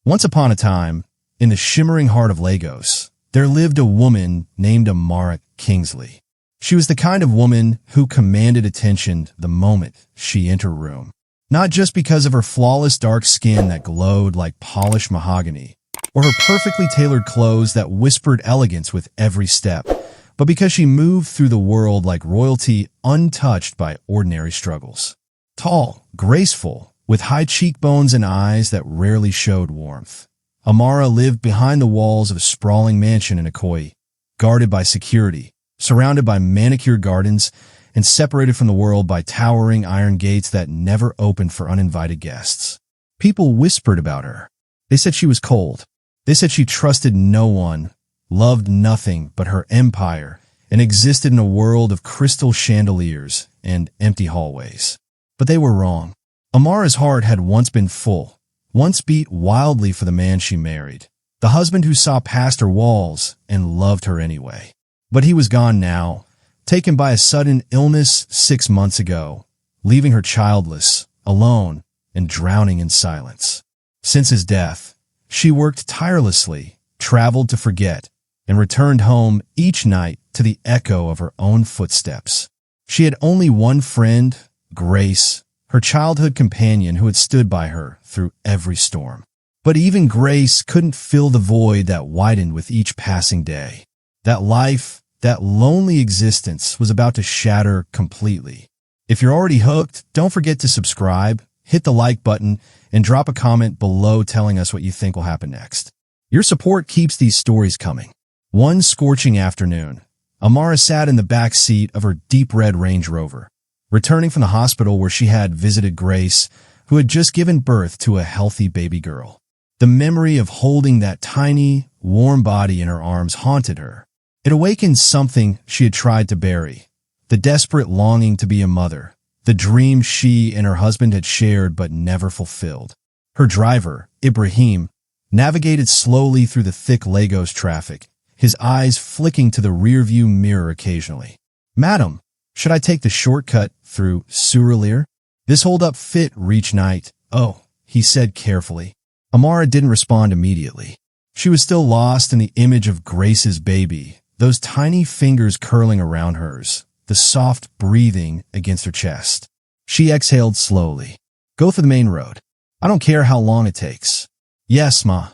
Once upon a time, in the shimmering heart of Lagos, there lived a woman named Amara Kingsley. She was the kind of woman who commanded attention the moment she entered a room. Not just because of her flawless dark skin that glowed like polished mahogany, or her perfectly tailored clothes that whispered elegance with every step, but because she moved through the world like royalty, untouched by ordinary struggles. Tall, graceful, with high cheekbones and eyes that rarely showed warmth, Amara lived behind the walls of a sprawling mansion in Ikoyi, guarded by security, surrounded by manicured gardens, and separated from the world by towering iron gates that never opened for uninvited guests. People whispered about her. They said she was cold. They said she trusted no one, loved nothing but her empire, and existed in a world of crystal chandeliers and empty hallways. But they were wrong. Amara's heart had once been full, once beat wildly for the man she married, the husband who saw past her walls and loved her anyway. But he was gone now, taken by a sudden illness 6 months ago, leaving her childless, alone, and drowning in silence. Since his death, she worked tirelessly, traveled to forget, and returned home each night to the echo of her own footsteps. She had only one friend, Grace, her childhood companion who had stood by her through every storm. But even Grace couldn't fill the void that widened with each passing day. That life, that lonely existence was about to shatter completely. If you're already hooked, don't forget to subscribe, hit the like button, and drop a comment below telling us what you think will happen next. Your support keeps these stories coming. One scorching afternoon, Amara sat in the back seat of her deep red Range Rover, returning from the hospital where she had visited Grace, who had just given birth to a healthy baby girl. The memory of holding that tiny, warm body in her arms haunted her. It awakened something she had tried to bury, the desperate longing to be a mother, the dream she and her husband had shared but never fulfilled. Her driver, Ibrahim, navigated slowly through the thick Lagos traffic, his eyes flicking to the rearview mirror occasionally. "Madam, should I take the shortcut through Surulere? This hold-up fit reach night." "Oh," he said carefully. Amara didn't respond immediately. She was still lost in the image of Grace's baby, those tiny fingers curling around hers, the soft breathing against her chest. She exhaled slowly. "Go for the main road. I don't care how long it takes." "Yes, ma,"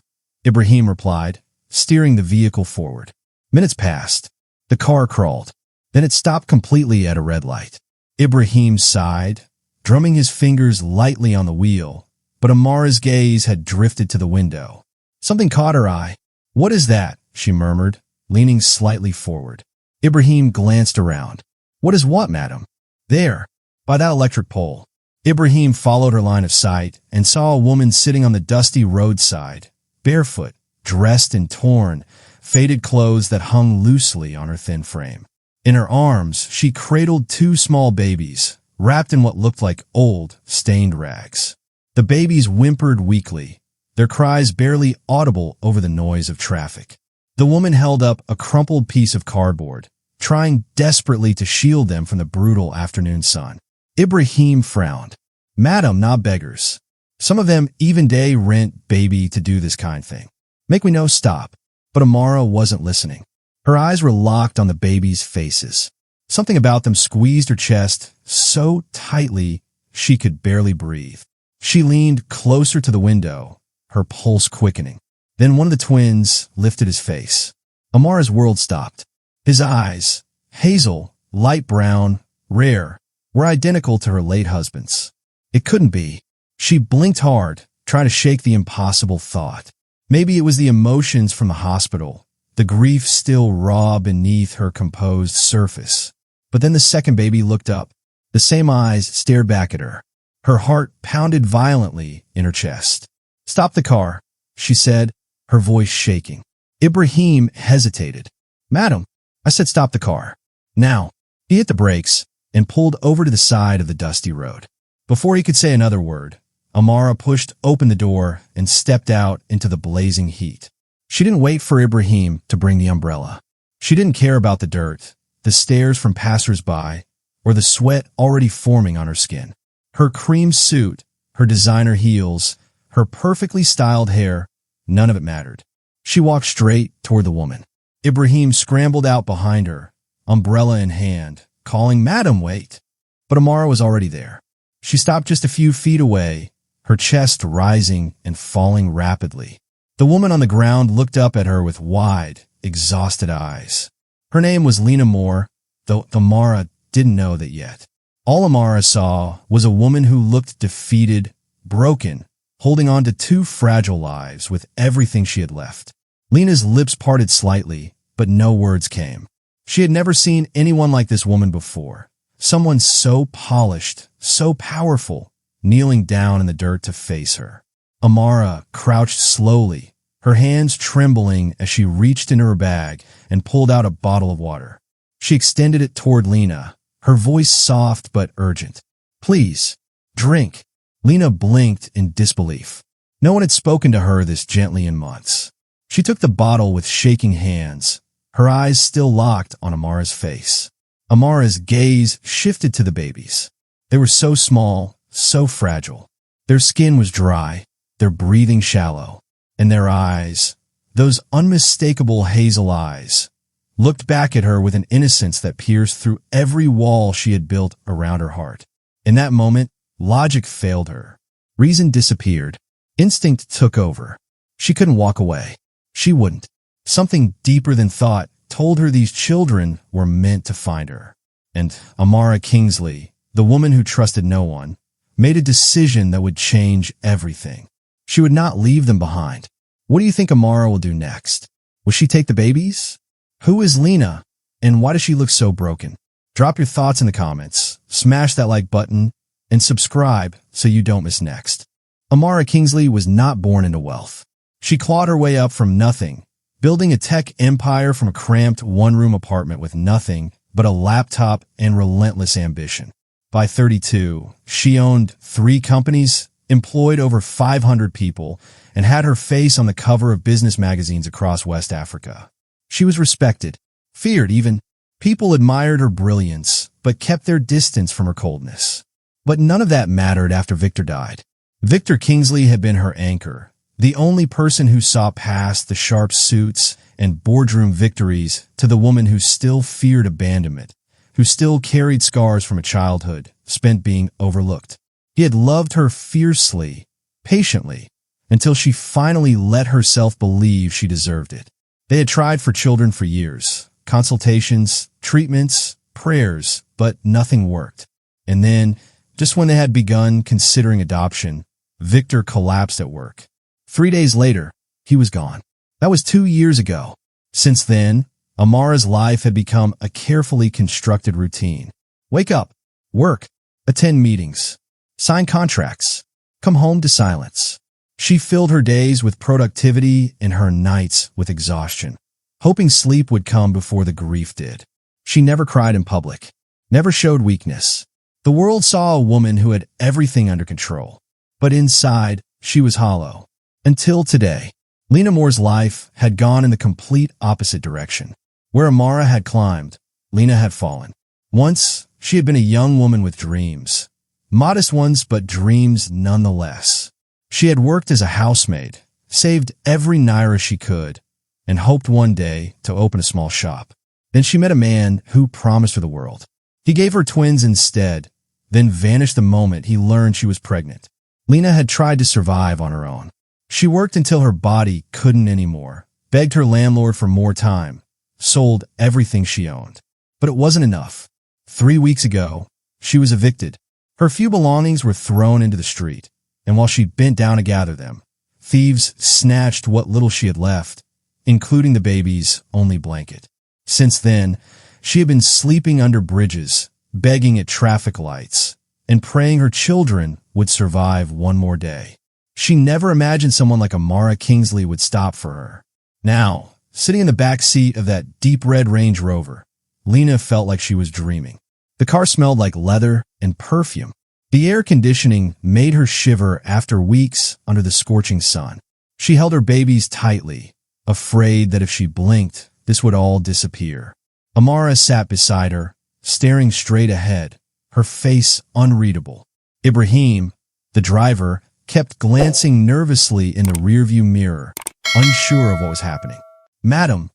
Ibrahim replied, steering the vehicle forward. Minutes passed. The car crawled. Then it stopped completely at a red light. Ibrahim sighed, drumming his fingers lightly on the wheel, but Amara's gaze had drifted to the window. Something caught her eye. "What is that?" she murmured, leaning slightly forward. Ibrahim glanced around. "What is what, madam?" "There, by that electric pole." Ibrahim followed her line of sight and saw a woman sitting on the dusty roadside, barefoot, dressed in torn, faded clothes that hung loosely on her thin frame. In her arms, she cradled 2 small babies, wrapped in what looked like old, stained rags. The babies whimpered weakly, their cries barely audible over the noise of traffic. The woman held up a crumpled piece of cardboard, trying desperately to shield them from the brutal afternoon sun. Ibrahim frowned. "Madam, not beggars. Some of them even day rent baby to do this kind thing. Make we no stop." But Amara wasn't listening. Her eyes were locked on the babies' faces. Something about them squeezed her chest so tightly she could barely breathe. She leaned closer to the window, her pulse quickening. Then one of the twins lifted his face. Amara's world stopped. His eyes, hazel, light brown, rare, were identical to her late husband's. It couldn't be. She blinked hard, trying to shake the impossible thought. Maybe it was the emotions from the hospital, the grief still raw beneath her composed surface. But then the second baby looked up. The same eyes stared back at her. Her heart pounded violently in her chest. "Stop the car," she said, her voice shaking. Ibrahim hesitated. "Madam, I said stop the car. Now." He hit the brakes and pulled over to the side of the dusty road. Before he could say another word, Amara pushed open the door and stepped out into the blazing heat. She didn't wait for Ibrahim to bring the umbrella. She didn't care about the dirt, the stares from passers-by, or the sweat already forming on her skin. Her cream suit, her designer heels, her perfectly styled hair, None of it mattered. She walked straight toward the woman. Ibrahim scrambled out behind her, umbrella in hand, calling, "Madam, wait!" But Amara was already there. She stopped just a few feet away, her chest rising and falling rapidly. The woman on the ground looked up at her with wide, exhausted eyes. Her name was Lina Moore, though Amara didn't know that yet. All Amara saw was a woman who looked defeated, broken, holding on to two fragile lives with everything she had left. Lina's lips parted slightly, but no words came. She had never seen anyone like this woman before. Someone so polished, so powerful, kneeling down in the dirt to face her. Amara crouched slowly, her hands trembling as she reached into her bag and pulled out a bottle of water. She extended it toward Lina, her voice soft but urgent. "Please, drink." Lina blinked in disbelief. No one had spoken to her this gently in months. She took the bottle with shaking hands, her eyes still locked on Amara's face. Amara's gaze shifted to the babies. They were so small, so fragile. Their skin was dry, their breathing shallow, and their eyes, those unmistakable hazel eyes, looked back at her with an innocence that pierced through every wall she had built around her heart. In that moment, logic failed her. Reason disappeared. Instinct took over. She couldn't walk away. She wouldn't. Something deeper than thought told her these children were meant to find her. And Amara Kingsley, the woman who trusted no one, made a decision that would change everything. She would not leave them behind. What do you think Amara will do next? Will she take the babies? Who is Lina? And why does she look so broken? Drop your thoughts in the comments, smash that like button, and subscribe so you don't miss next. Amara Kingsley was not born into wealth. She clawed her way up from nothing, building a tech empire from a cramped one-room apartment with nothing but a laptop and relentless ambition. By 32, she owned 3 companies, employed over 500 people, and had her face on the cover of business magazines across West Africa. She was respected, feared even. People admired her brilliance, but kept their distance from her coldness. But none of that mattered after Victor died. Victor Kingsley had been her anchor, the only person who saw past the sharp suits and boardroom victories to the woman who still feared abandonment, who still carried scars from a childhood spent being overlooked. He had loved her fiercely, patiently, until she finally let herself believe she deserved it. They had tried for children for years, consultations, treatments, prayers, but nothing worked. And then, just when they had begun considering adoption, Victor collapsed at work. 3 days later, he was gone. That was 2 years ago. Since then, Amara's life had become a carefully constructed routine. Wake up, work, attend meetings, sign contracts, come home to silence. She filled her days with productivity and her nights with exhaustion, hoping sleep would come before the grief did. She never cried in public, never showed weakness. The world saw a woman who had everything under control, but inside, she was hollow. Until today, Lina Moore's life had gone in the complete opposite direction. Where Amara had climbed, Lina had fallen. Once, she had been a young woman with dreams. Modest ones, but dreams nonetheless. She had worked as a housemaid, saved every naira she could, and hoped one day to open a small shop. Then she met a man who promised her the world. He gave her twins instead, then vanished the moment he learned she was pregnant. Lina had tried to survive on her own. She worked until her body couldn't anymore, begged her landlord for more time, sold everything she owned. But it wasn't enough. 3 weeks ago, she was evicted. Her few belongings were thrown into the street, and while she bent down to gather them, thieves snatched what little she had left, including the baby's only blanket. Since then, she had been sleeping under bridges, begging at traffic lights, and praying her children would survive one more day. She never imagined someone like Amara Kingsley would stop for her. Now, sitting in the back seat of that deep red Range Rover, Lina felt like she was dreaming. The car smelled like leather and perfume. The air conditioning made her shiver after weeks under the scorching sun. She held her babies tightly, afraid that if she blinked, this would all disappear. Amara sat beside her, staring straight ahead, her face unreadable. Ibrahim, the driver, kept glancing nervously in the rearview mirror, unsure of what was happening. "Madam,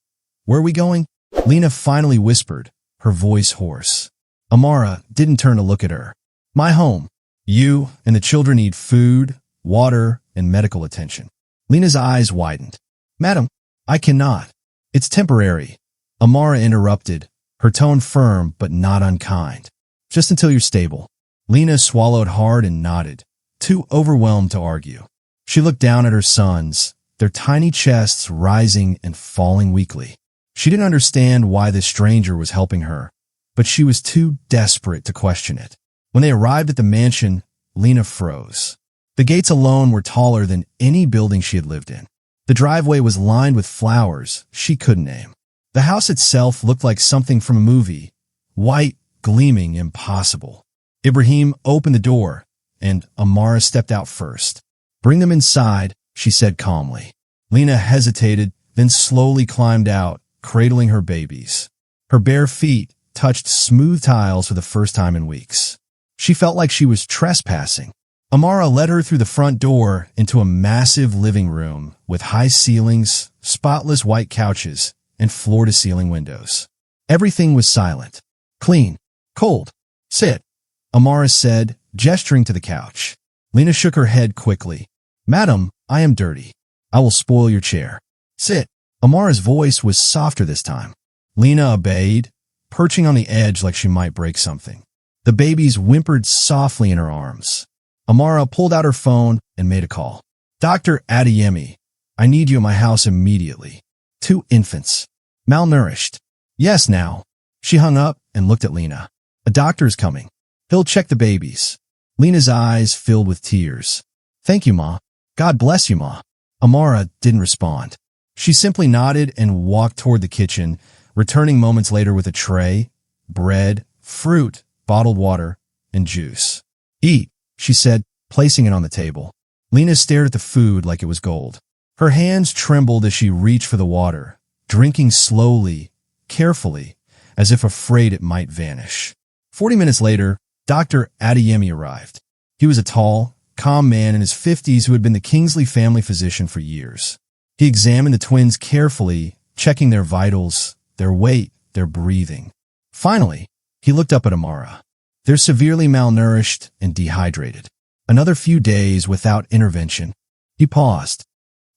where are we going?" Lina finally whispered, her voice hoarse. Amara didn't turn to look at her. "My home. You and the children need food, water, and medical attention." Lina's eyes widened. "Madam, I cannot. It's temporary." Amara interrupted, her tone firm but not unkind. "Just until you're stable." Lina swallowed hard and nodded, too overwhelmed to argue. She looked down at her sons, their tiny chests rising and falling weakly. She didn't understand why this stranger was helping her, but she was too desperate to question it. When they arrived at the mansion, Lina froze. The gates alone were taller than any building she had lived in. The driveway was lined with flowers she couldn't name. The house itself looked like something from a movie, white, gleaming, impossible. Ibrahim opened the door, and Amara stepped out first. "Bring them inside," she said calmly. Lina hesitated, then slowly climbed out, cradling her babies. Her bare feet touched smooth tiles for the first time in weeks. She felt like she was trespassing. Amara led her through the front door into a massive living room with high ceilings, spotless white couches, and floor-to-ceiling windows. Everything was silent. "Clean. Cold. Sit," Amara said, gesturing to the couch. Lina shook her head quickly. "Madam, I am dirty. I will spoil your chair. Sit." Amara's voice was softer this time. Lina obeyed, perching on the edge like she might break something. The babies whimpered softly in her arms. Amara pulled out her phone and made a call. "Dr. Adeyemi, I need you at my house immediately. 2 infants. Malnourished." "Yes, now." She hung up and looked at Lina. "A doctor is coming. He'll check the babies." Lina's eyes filled with tears. "Thank you, Ma. God bless you, Ma." Amara didn't respond. She simply nodded and walked toward the kitchen, returning moments later with a tray, bread, fruit, bottled water, and juice. "Eat," she said, placing it on the table. Lina stared at the food like it was gold. Her hands trembled as she reached for the water, drinking slowly, carefully, as if afraid it might vanish. 40 minutes later, Dr. Adeyemi arrived. He was a tall, calm man in his 50s who had been the Kingsley family physician for years. He examined the twins carefully, checking their vitals, their weight, their breathing. Finally, he looked up at Amara. "They're severely malnourished and dehydrated. Another few days without intervention." He paused.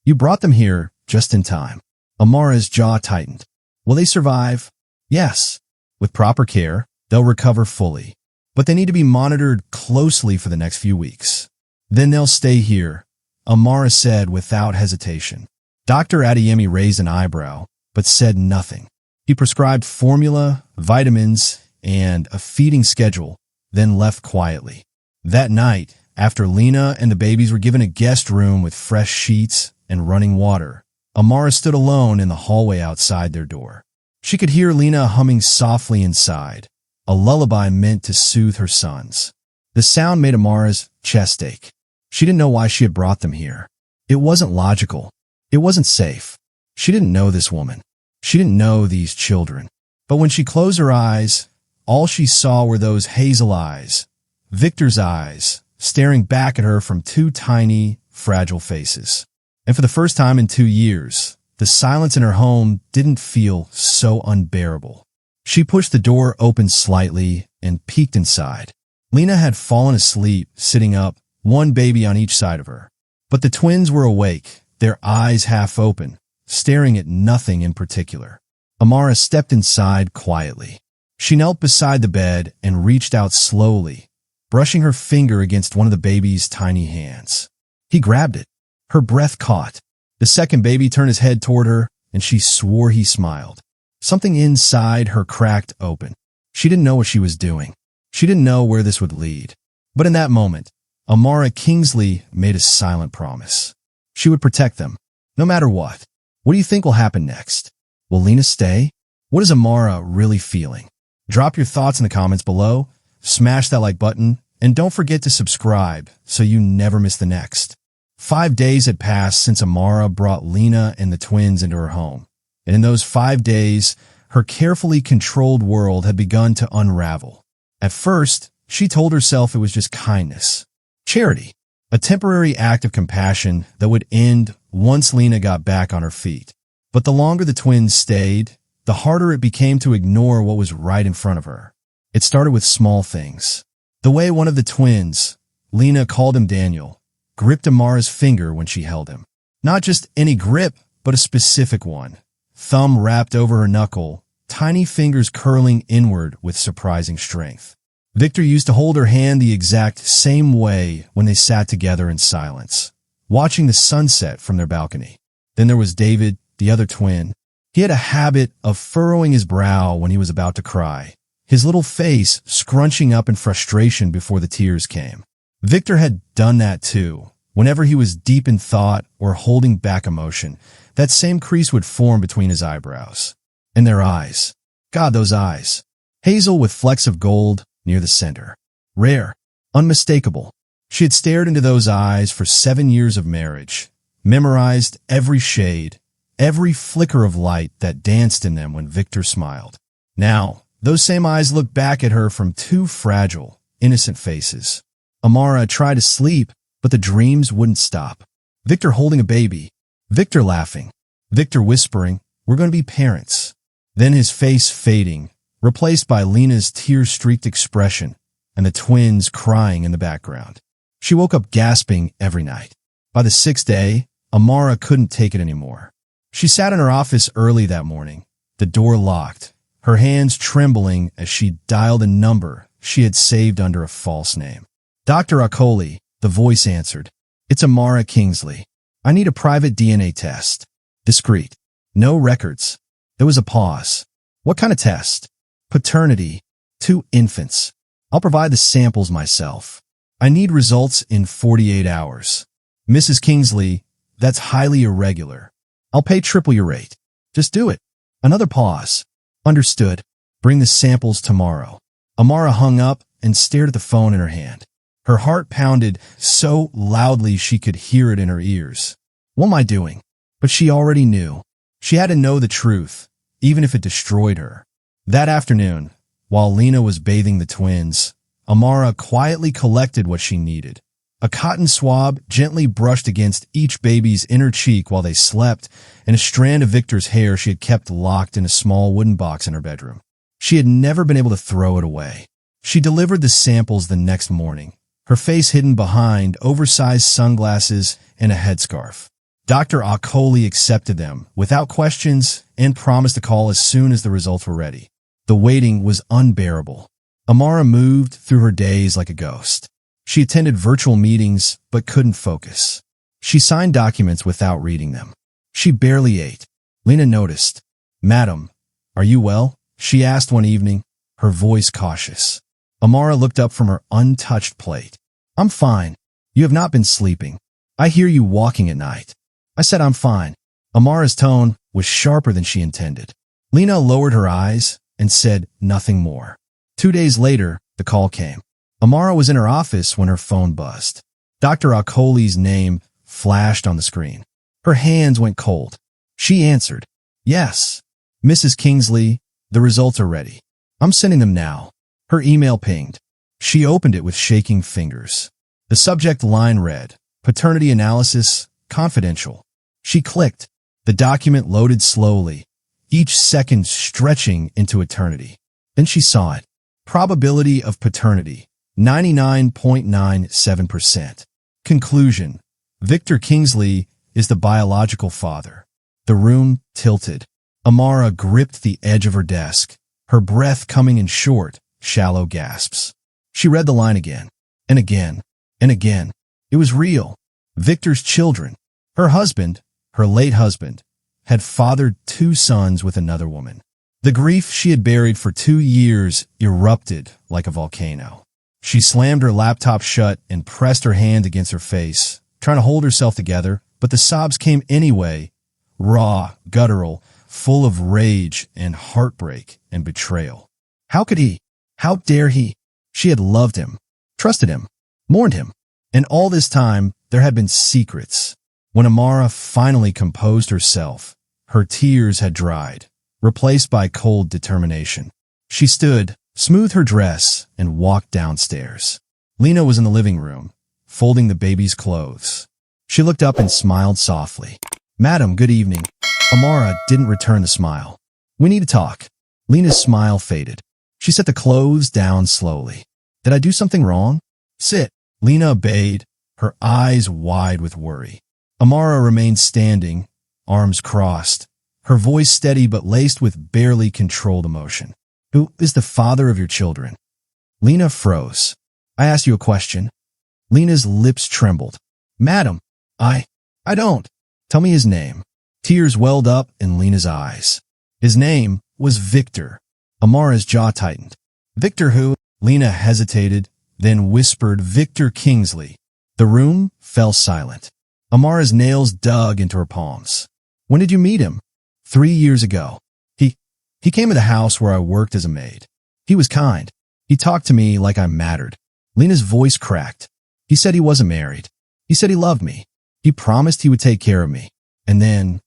"You brought them here just in time." Amara's jaw tightened. "Will they survive?" "Yes. With proper care, they'll recover fully. But they need to be monitored closely for the next few weeks. Then they'll stay here," Amara said without hesitation. Dr. Adeyemi raised an eyebrow, but said nothing. He prescribed formula, vitamins, and a feeding schedule, then left quietly. That night, after Lina and the babies were given a guest room with fresh sheets and running water, Amara stood alone in the hallway outside their door. She could hear Lina humming softly inside, a lullaby meant to soothe her sons. The sound made Amara's chest ache. She didn't know why she had brought them here. It wasn't logical. It wasn't safe. She didn't know this woman. She didn't know these children. But when she closed her eyes, all she saw were those hazel eyes, Victor's eyes, staring back at her from 2 tiny, fragile faces. And for the first time in 2 years, the silence in her home didn't feel so unbearable. She pushed the door open slightly and peeked inside. Lina had fallen asleep, sitting up, one baby on each side of her. But the twins were awake, their eyes half open, staring at nothing in particular. Amara stepped inside quietly. She knelt beside the bed and reached out slowly, brushing her finger against one of the baby's tiny hands. He grabbed it. Her breath caught. The second baby turned his head toward her, and she swore he smiled. Something inside her cracked open. She didn't know what she was doing. She didn't know where this would lead. But in that moment, Amara Kingsley made a silent promise. She would protect them, no matter what. What do you think will happen next? Will Lina stay? What is Amara really feeling? Drop your thoughts in the comments below, smash that like button, and don't forget to subscribe so you never miss the next. 5 days had passed since Amara brought Lina and the twins into her home. And in those 5 days, her carefully controlled world had begun to unravel. At first, she told herself it was just kindness, charity, a A temporary act of compassion that would end once Lina got back on her feet. But the longer the twins stayed, the harder it became to ignore what was right in front of her. It started with small things. The way one of the twins, Lina called him Daniel, gripped Amara's finger when she held him. Not just any grip, but a specific one. Thumb wrapped over her knuckle, tiny fingers curling inward with surprising strength. Victor used to hold her hand the exact same way when they sat together in silence, watching the sunset from their balcony. Then there was David, the other twin. He had a habit of furrowing his brow when he was about to cry, his little face scrunching up in frustration before the tears came. Victor had done that too. Whenever he was deep in thought or holding back emotion, that same crease would form between his eyebrows. And their eyes. God, those eyes. Hazel with flecks of gold near the center. Rare. Unmistakable. She had stared into those eyes for 7 years of marriage, memorized every shade, every flicker of light that danced in them when Victor smiled. Now, those same eyes looked back at her from two fragile, innocent faces. Amara tried to sleep, but the dreams wouldn't stop. Victor holding a baby. Victor laughing. Victor whispering, "We're going to be parents." Then his face fading, replaced by Lina's tear-streaked expression and the twins crying in the background. She woke up gasping every night. By the 6th day, Amara couldn't take it anymore. She sat in her office early that morning, the door locked, her hands trembling as she dialed a number she had saved under a false name. "Dr. Akoli," the voice answered. "It's Amara Kingsley. I need a private DNA test." Discreet. No records. There was a pause. "What kind of test?" "Paternity. 2 infants. I'll provide the samples myself. I need results in 48 hours. "Mrs. Kingsley, that's highly irregular. I'll pay triple your rate. Just do it." Another pause. "Understood. Bring the samples tomorrow." Amara hung up and stared at the phone in her hand. Her heart pounded so loudly she could hear it in her ears. What am I doing? But she already knew. She had to know the truth, even if it destroyed her. That afternoon, while Lina was bathing the twins, Amara quietly collected what she needed. A cotton swab gently brushed against each baby's inner cheek while they slept, and a strand of Victor's hair she had kept locked in a small wooden box in her bedroom. She had never been able to throw it away. She delivered the samples the next morning, her face hidden behind oversized sunglasses and a headscarf. Dr. Akoli accepted them without questions and promised to call as soon as the results were ready. The waiting was unbearable. Amara moved through her days like a ghost. She attended virtual meetings but couldn't focus. She signed documents without reading them. She barely ate. Lina noticed. "Madam, are you well?" she asked one evening, her voice cautious. Amara looked up from her untouched plate. "I'm fine. You have not been sleeping. I hear you walking at night." I said I'm fine. Amara's tone was sharper than she intended. Lina lowered her eyes and said nothing more. 2 days later, the call came. Amara was in her office when her phone buzzed. Dr. Akoli's name flashed on the screen. Her hands went cold. She answered, "Yes, Mrs. Kingsley, the results are ready. I'm sending them now." Her email pinged. She opened it with shaking fingers. The subject line read, "Paternity analysis, confidential." She clicked. The document loaded slowly, each second stretching into eternity. Then she saw it. Probability of paternity, 99.97%. Conclusion, Victor Kingsley is the biological father. The room tilted. Amara gripped the edge of her desk, her breath coming in short, shallow gasps. She read the line again, and again, and again. It was real. Victor's children. Her husband, her late husband, had fathered 2 sons with another woman. The grief she had buried for 2 years erupted like a volcano. She slammed her laptop shut and pressed her hand against her face, trying to hold herself together, but the sobs came anyway, raw, guttural, full of rage and heartbreak and betrayal. How could he? How dare he? She had loved him, trusted him, mourned him, and all this time there had been secrets. When Amara finally composed herself, her tears had dried, replaced by cold determination. She stood, smoothed her dress, and walked downstairs. Lina was in the living room, folding the baby's clothes. She looked up and smiled softly. "Madam, good evening." Amara didn't return the smile. "We need to talk." Lina's smile faded. She set the clothes down slowly. "Did I do something wrong?" "Sit." Lina obeyed, her eyes wide with worry. Amara remained standing, arms crossed, her voice steady but laced with barely controlled emotion. "Who is the father of your children?" Lina froze. "I asked you a question." Lina's lips trembled. "Madam, I don't." "Tell me his name." Tears welled up in Lina's eyes. "His name was Victor." Amara's jaw tightened. "Victor who?" Lina hesitated, then whispered, "Victor Kingsley." The room fell silent. Amara's nails dug into her palms. "When did you meet him?" 3 years ago. He came to the house where I worked as a maid. He was kind. He talked to me like I mattered." Lina's voice cracked. "He said he wasn't married. He said he loved me. He promised he would take care of me. And then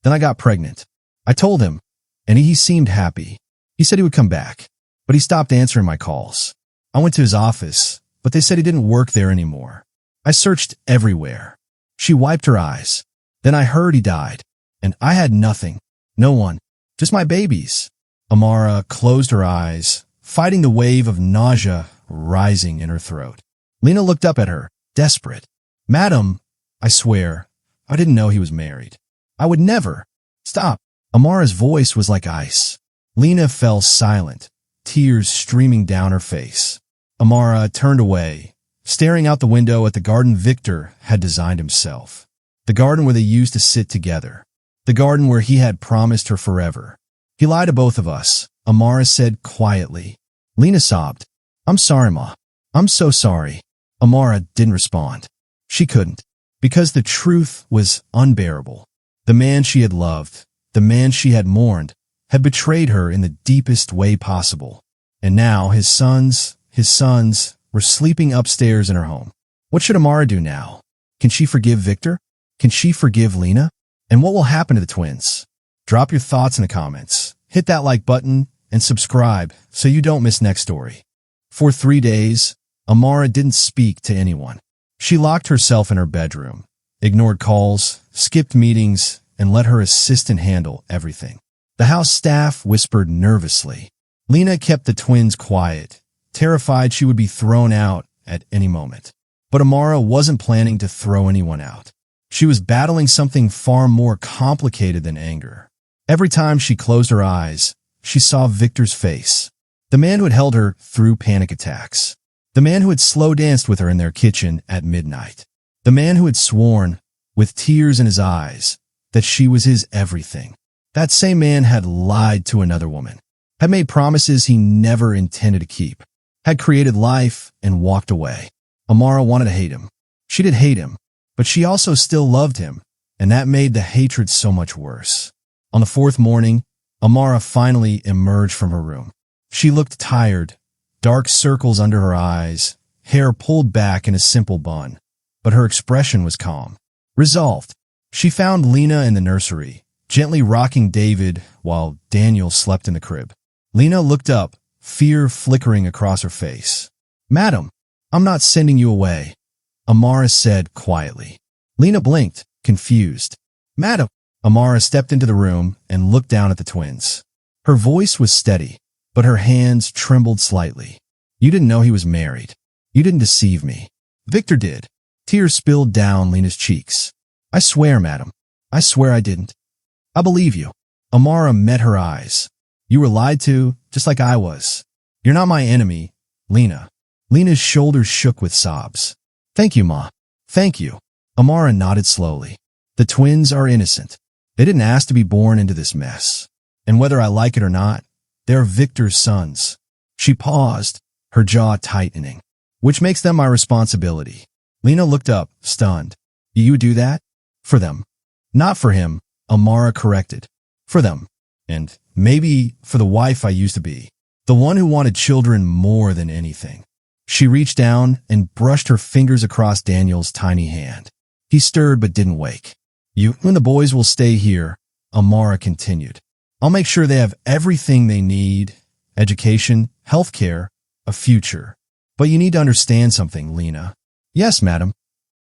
I got pregnant. I told him, and he seemed happy. He said he would come back, but he stopped answering my calls. I went to his office, but they said he didn't work there anymore. I searched everywhere." She wiped her eyes. "Then I heard he died, and I had nothing. No one. Just my babies." Amara closed her eyes, fighting the wave of nausea rising in her throat. Lina looked up at her, desperate. "Madam, I swear, I didn't know he was married. I would never." "Stop." Amara's voice was like ice. Lina fell silent, tears streaming down her face. Amara turned away, staring out the window at the garden Victor had designed himself. The garden where they used to sit together. The garden where he had promised her forever. "He lied to both of us," Amara said quietly. Lina sobbed. "I'm sorry, Ma. I'm so sorry." Amara didn't respond. She couldn't, because the truth was unbearable. The man she had loved, the man she had mourned, had betrayed her in the deepest way possible. And now his sons were sleeping upstairs in her home. What should Amara do now? Can she forgive Victor? Can she forgive Lina? And what will happen to the twins? Drop your thoughts in the comments. Hit that like button and subscribe so you don't miss next story. For 3 days, Amara didn't speak to anyone. She locked herself in her bedroom, ignored calls, skipped meetings, and let her assistant handle everything. The house staff whispered nervously. Lina kept the twins quiet, terrified she would be thrown out at any moment. But Amara wasn't planning to throw anyone out. She was battling something far more complicated than anger. Every time she closed her eyes, she saw Victor's face. The man who had held her through panic attacks. The man who had slow danced with her in their kitchen at midnight. The man who had sworn, with tears in his eyes, that she was his everything. That same man had lied to another woman, had made promises he never intended to keep, had created life and walked away. Amara wanted to hate him. She did hate him, but she also still loved him, and that made the hatred so much worse. On the 4th morning, Amara finally emerged from her room. She looked tired, dark circles under her eyes, hair pulled back in a simple bun, but her expression was calm, resolved. She found Lina in the nursery, gently rocking David while Daniel slept in the crib. Lina looked up, fear flickering across her face. "Madam, I'm not sending you away," Amara said quietly. Lina blinked, confused. "Madam." Amara stepped into the room and looked down at the twins. Her voice was steady, but her hands trembled slightly. "You didn't know he was married. You didn't deceive me. Victor did." Tears spilled down Lina's cheeks. "I swear, madam. I swear I didn't." "I believe you." Amara met her eyes. "You were lied to, just like I was. You're not my enemy, Lina." Lina's shoulders shook with sobs. "Thank you, Ma. Thank you." Amara nodded slowly. "The twins are innocent. They didn't ask to be born into this mess. And whether I like it or not, they're Victor's sons." She paused, her jaw tightening. "Which makes them my responsibility." Lina looked up, stunned. "You would do that? For them?" "Not for him," Amara corrected. "For them. And maybe for the wife I used to be. The one who wanted children more than anything." She reached down and brushed her fingers across Daniel's tiny hand. He stirred but didn't wake. "You and the boys will stay here," Amara continued. "I'll make sure they have everything they need, education, health care, a future. But you need to understand something, Lina. Yes, madam.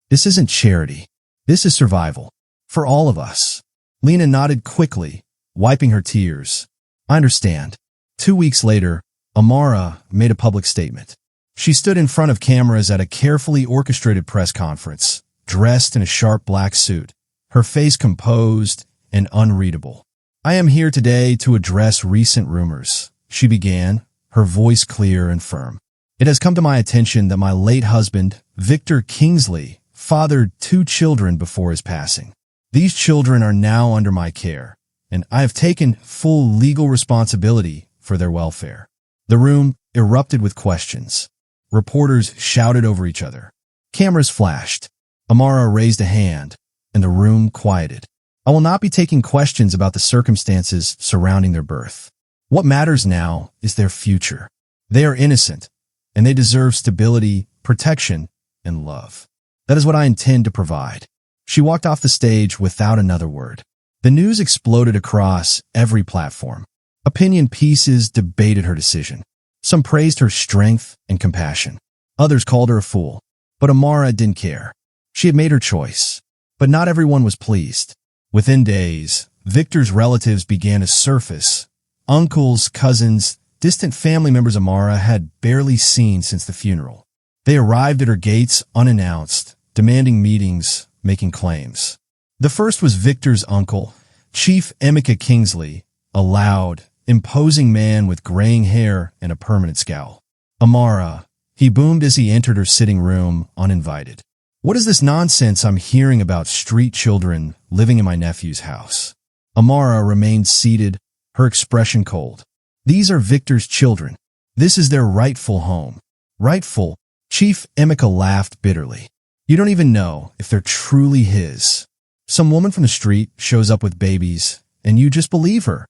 This isn't charity. This is survival. For all of us. Lina nodded quickly, wiping her tears. I understand. 2 weeks later, Amara made a public statement. She stood in front of cameras at a carefully orchestrated press conference, dressed in a sharp black suit, her face composed and unreadable. I am here today to address recent rumors, she began, her voice clear and firm. It has come to my attention that my late husband, Victor Kingsley, fathered 2 children before his passing. These children are now under my care, and I have taken full legal responsibility for their welfare. The room erupted with questions. Reporters shouted over each other. Cameras flashed. Amara raised a hand, and the room quieted. I will not be taking questions about the circumstances surrounding their birth. What matters now is their future. They are innocent, and they deserve stability, protection, and love. That is what I intend to provide. She walked off the stage without another word. The news exploded across every platform. Opinion pieces debated her decision. Some praised her strength and compassion. Others called her a fool. But Amara didn't care. She had made her choice. But not everyone was pleased. Within days, Victor's relatives began to surface. Uncles, cousins, distant family members Amara had barely seen since the funeral. They arrived at her gates unannounced, demanding meetings, making claims. The first was Victor's uncle, Chief Amara Kingsley, a loud, imposing man with graying hair and a permanent scowl. Amara, he boomed as he entered her sitting room, uninvited. What is this nonsense I'm hearing about street children living in my nephew's house? Amara remained seated, her expression cold. These are Victor's children. This is their rightful home. Rightful? Chief Amara laughed bitterly. You don't even know if they're truly his. Some woman from the street shows up with babies, and you just believe her.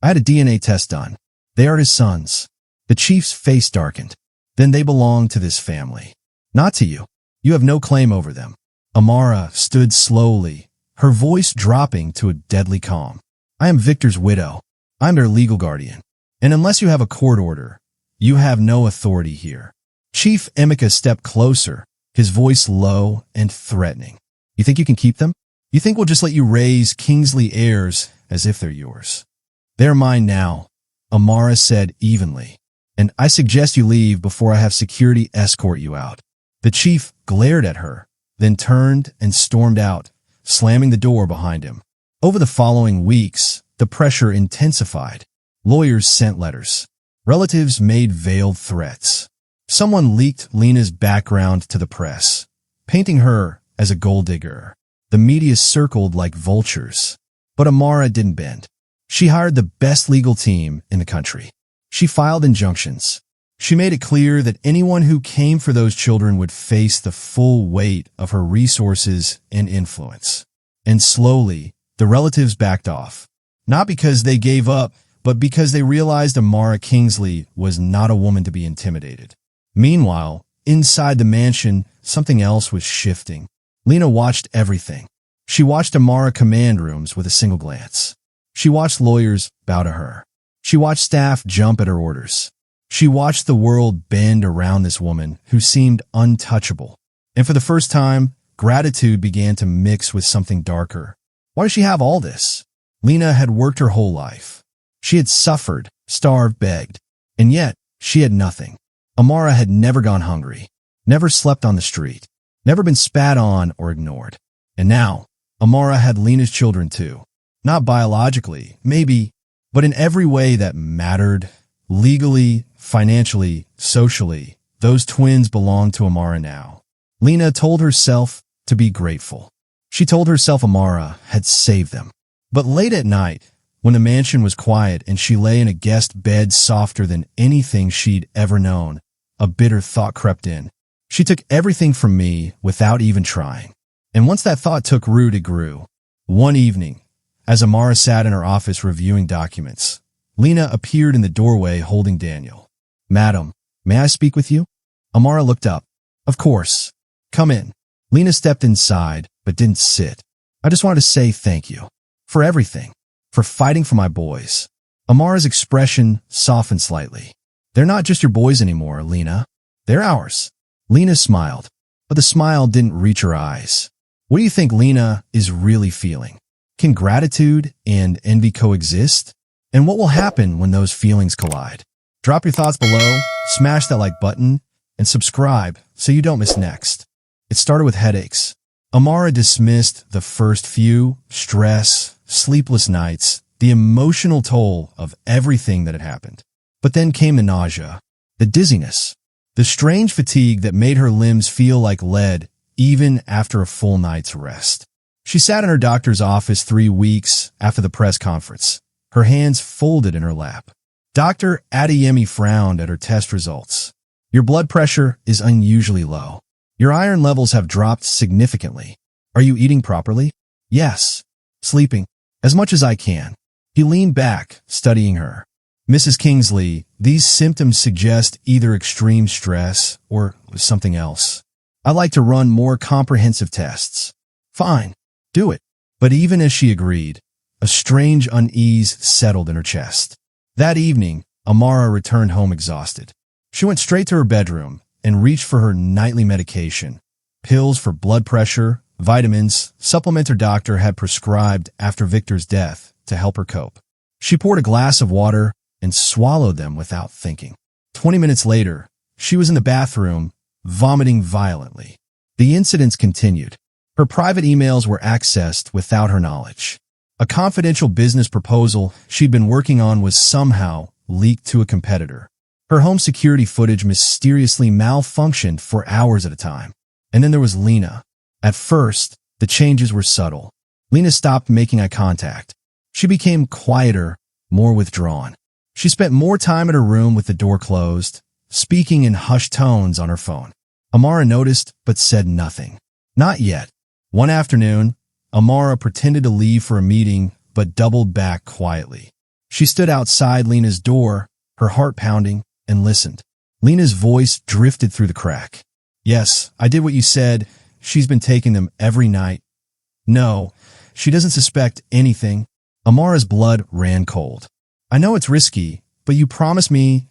I had a DNA test done. They are his sons. The chief's face darkened. Then they belong to this family. Not to you. You have no claim over them. Amara stood slowly, her voice dropping to a deadly calm. I am Victor's widow. I am their legal guardian. And unless you have a court order, you have no authority here. Chief Amara stepped closer, his voice low and threatening. You think you can keep them? You think we'll just let you raise Kingsley heirs as if they're yours? They're mine now, Amara said evenly. And I suggest you leave before I have security escort you out. The chief glared at her, then turned and stormed out, slamming the door behind him. Over the following weeks, the pressure intensified. Lawyers sent letters. Relatives made veiled threats. Someone leaked Lina's background to the press, painting her as a gold digger. The media circled like vultures. But Amara didn't bend. She hired the best legal team in the country. She filed injunctions. She made it clear that anyone who came for those children would face the full weight of her resources and influence. And slowly, the relatives backed off. Not because they gave up, but because they realized Amara Kingsley was not a woman to be intimidated. Meanwhile, inside the mansion, something else was shifting. Lina watched everything. She watched Amara command rooms with a single glance. She watched lawyers bow to her. She watched staff jump at her orders. She watched the world bend around this woman who seemed untouchable. And for the first time, gratitude began to mix with something darker. Why does she have all this? Lina had worked her whole life. She had suffered, starved, begged. And yet, she had nothing. Amara had never gone hungry, never slept on the street, never been spat on or ignored. And now, Amara had Lina's children too. Not biologically, maybe, but in every way that mattered. Legally, financially, socially, those twins belonged to Amara now. Lina told herself to be grateful. She told herself Amara had saved them. But late at night, when the mansion was quiet and she lay in a guest bed softer than anything she'd ever known, a bitter thought crept in. She took everything from me without even trying. And once that thought took root, it grew. One evening, as Amara sat in her office reviewing documents, Lina appeared in the doorway holding Daniel. Madam, may I speak with you? Amara looked up. Of course. Come in. Lina stepped inside, but didn't sit. I just wanted to say thank you. For everything. For fighting for my boys. Amara's expression softened slightly. They're not just your boys anymore, Lina. They're ours. Lina smiled. but the smile didn't reach her eyes. What do you think Lina is really feeling? Can gratitude and envy coexist? And what will happen when those feelings collide? Drop your thoughts below, smash that like button, and subscribe so you don't miss next. It started with headaches. Amara dismissed the first few: stress, sleepless nights, the emotional toll of everything that had happened. But then came the nausea, the dizziness, the strange fatigue that made her limbs feel like lead even after a full night's rest. She sat in her doctor's office 3 weeks after the press conference, her hands folded in her lap. Dr. Adeyemi frowned at her test results. Your blood pressure is unusually low. Your iron levels have dropped significantly. Are you eating properly? Yes. Sleeping? As much as I can. He leaned back, studying her. Mrs. Kingsley, these symptoms suggest either extreme stress or something else. I'd like to run more comprehensive tests. Fine. Do it. But even as she agreed, a strange unease settled in her chest. That evening, Amara returned home exhausted. She went straight to her bedroom and reached for her nightly medication, pills for blood pressure, vitamins, supplements her doctor had prescribed after Victor's death to help her cope. She poured a glass of water and swallowed them without thinking. 20 minutes later, she was in the bathroom, vomiting violently. The incidents continued. Her private emails were accessed without her knowledge. A confidential business proposal she'd been working on was somehow leaked to a competitor. Her home security footage mysteriously malfunctioned for hours at a time. And then there was Lina. At first, the changes were subtle. Lina stopped making eye contact. She became quieter, more withdrawn. She spent more time in her room with the door closed, speaking in hushed tones on her phone. Amara noticed but said nothing. Not yet. One afternoon, Amara pretended to leave for a meeting but doubled back quietly. She stood outside Lina's door, her heart pounding, and listened. Lina's voice drifted through the crack. Yes, I did what you said. She's been taking them every night. No, she doesn't suspect anything. Amara's blood ran cold. I know it's risky, but you promised me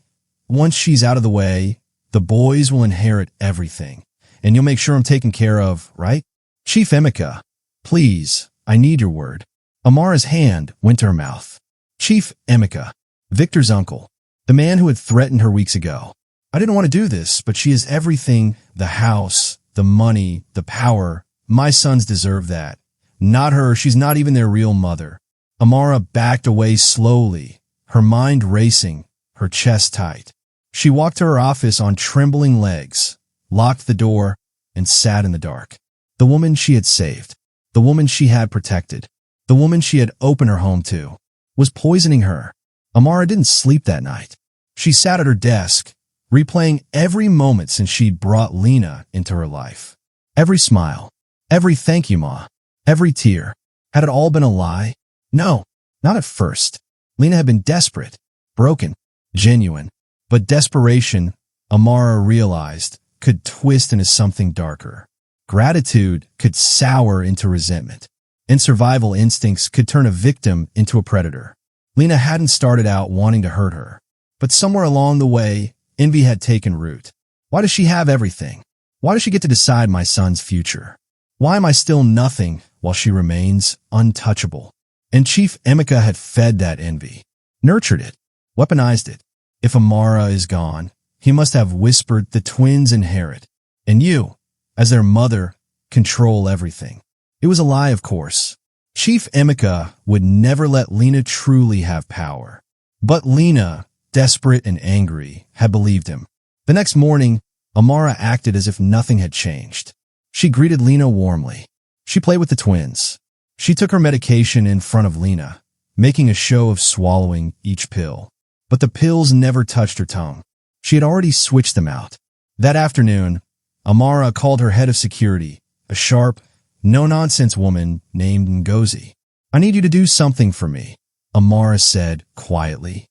once she's out of the way, the boys will inherit everything, and you'll make sure I'm taken care of, right? Chief Emeka, please, I need your word. Amara's hand went to her mouth. Chief Emeka, Victor's uncle, the man who had threatened her weeks ago. I didn't want to do this, but she is everything: the house, the money, the power. My sons deserve that. Not her. She's not even their real mother. Amara backed away slowly, her mind racing, her chest tight. She walked to her office on trembling legs, locked the door, and sat in the dark. The woman she had saved, the woman she had protected, the woman she had opened her home to, was poisoning her. Amara didn't sleep that night. She sat at her desk, replaying every moment since she'd brought Lina into her life. Every smile, every thank you, Ma, every tear. Had it all been a lie? No, not at first. Lina had been desperate, broken, genuine. But desperation, Amara realized, could twist into something darker. Gratitude could sour into resentment, and survival instincts could turn a victim into a predator. Lina hadn't started out wanting to hurt her, but somewhere along the way, envy had taken root. Why does she have everything? Why does she get to decide my son's future? Why am I still nothing while she remains untouchable? And Chief Emeka had fed that envy, nurtured it, weaponized it. If Amara is gone, he must have whispered the twins inherit, and you, as their mother, control everything. It was a lie, of course. Chief Emeka would never let Lina truly have power. But Lina, desperate and angry, had believed him. The next morning, Amara acted as if nothing had changed. She greeted Lina warmly. She played with the twins. She took her medication in front of Lina, making a show of swallowing each pill. But the pills never touched her tongue. She had already switched them out. That afternoon, Amara called her head of security, a sharp, no-nonsense woman named Ngozi. I need you to do something for me, Amara said quietly.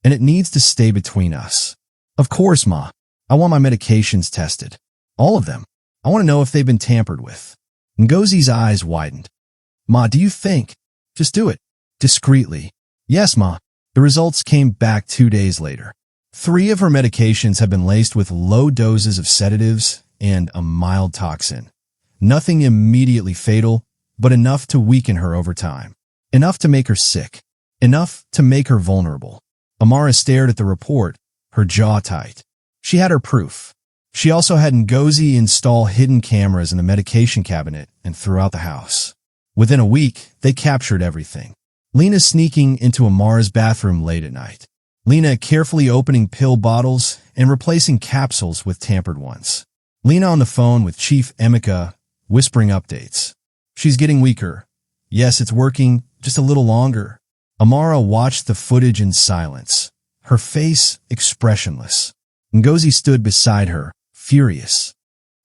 And it needs to stay between us. Of course, Ma. I want my medications tested. All of them. I want to know if they've been tampered with. Ngozi's eyes widened. Ma, do you think? Just do it. Discreetly. Yes, Ma. The results came back 2 days later. 3 of her medications had been laced with low doses of sedatives, and a mild toxin. Nothing immediately fatal, but enough to weaken her over time. Enough to make her sick. Enough to make her vulnerable. Amara stared at the report, her jaw tight. She had her proof. She also had Ngozi install hidden cameras in the medication cabinet and throughout the house. Within a week, they captured everything. Lina sneaking into Amara's bathroom late at night. Lina carefully opening pill bottles and replacing capsules with tampered ones. Lina on the phone with Chief Emeka, whispering updates. She's getting weaker. Yes, it's working, just a little longer. Amara watched the footage in silence, her face expressionless. Ngozi stood beside her, furious.